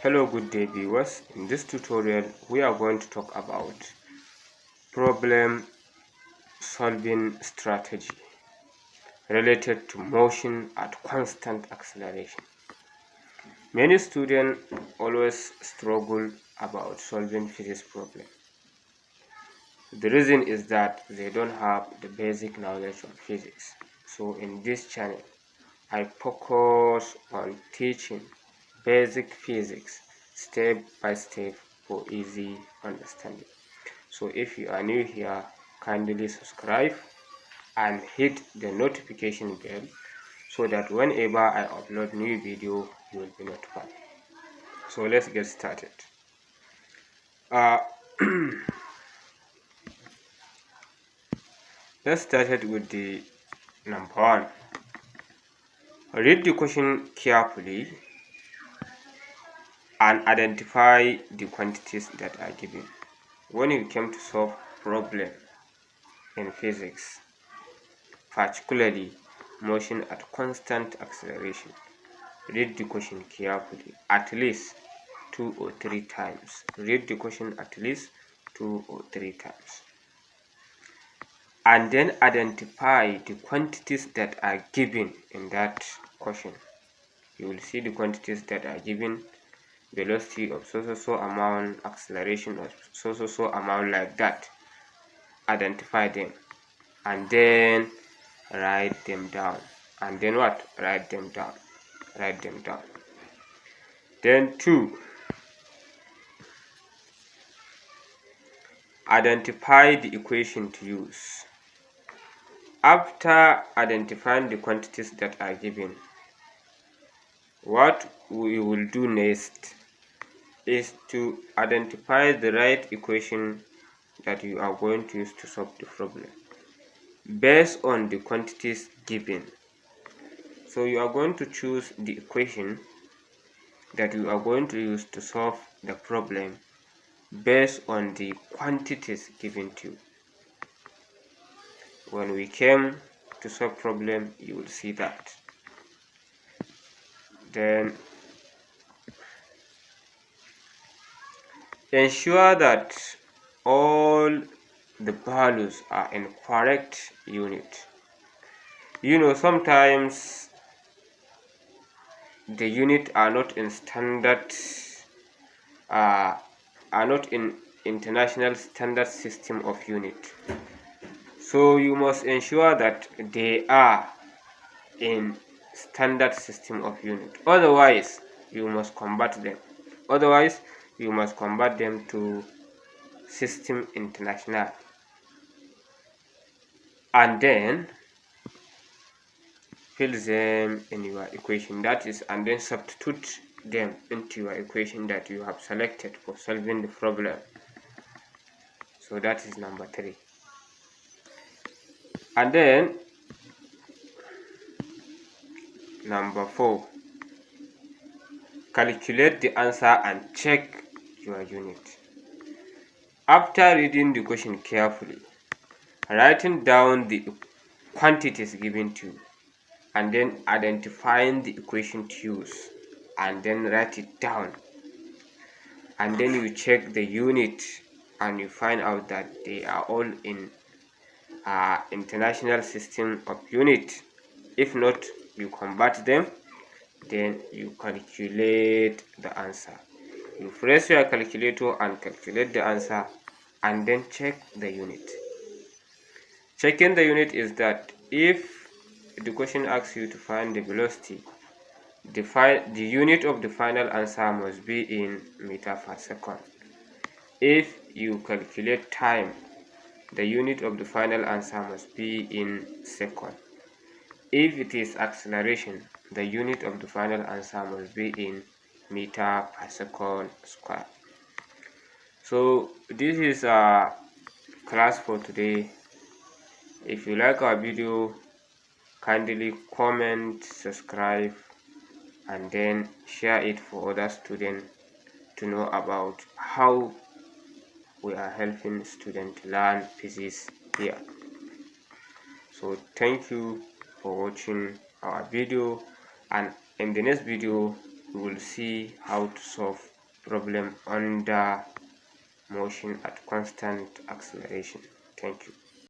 Hello, good day viewers. In this tutorial we are going to talk about problem solving strategy related to motion at constant acceleration. Many students always struggle about solving physics problem. The reason is that they don't have the basic knowledge of physics. So in this channel I focus on teaching basic physics step by step for easy understanding. So if you are new here, kindly subscribe and hit the notification bell so that whenever I upload new video, you will be notified. So let's get started. Let's start with the number one. Read the question carefully and identify the quantities that are given. When you came to solve problem in physics, particularly motion at constant acceleration, read the question carefully at least 2 or 3 times. Read the question at least 2 or 3 times. And then identify the quantities that are given in that question. You will see the quantities that are given: velocity of so amount, acceleration of so amount, like that. Identify them and then write them down. And then what? Write them down. Then 2, identify the equation to use. After identifying the quantities that are given, what we will do next is to identify the right equation that you are going to use to solve the problem based on the quantities given. So you are going to choose the equation that you are going to use to solve the problem based on the quantities given to you. When we came to solve problem, you will see that. Then ensure that all the values are in correct unit. Sometimes the unit are not in standard, are not in international standard system of unit. So you must ensure that they are in standard system of unit. Otherwise, you must convert them. To system international, and then fill them in your equation, that is, and then substitute them into your equation that you have selected for solving the problem. So that is number 3. And then number 4, calculate the answer and check your unit. After reading the question carefully, writing down the quantities given to you, and then identifying the equation to use, and then write it down, and then you check the unit and you find out that they are all in international system of unit. If not, you convert them, then you calculate the answer. You press your calculator and calculate the answer, and then check the unit. Checking the unit is that if the question asks you to find the velocity, the unit of the final answer must be in meter per second. If you calculate time, the unit of the final answer must be in second. If it is acceleration, the unit of the final answer must be in meter per second square. So this is a class for today. If you like our video, kindly comment, subscribe, and then share it for other students to know about how we are helping students learn physics here. So thank you for watching our video, and in the next video we will see how to solve problem under motion at constant acceleration. Thank you.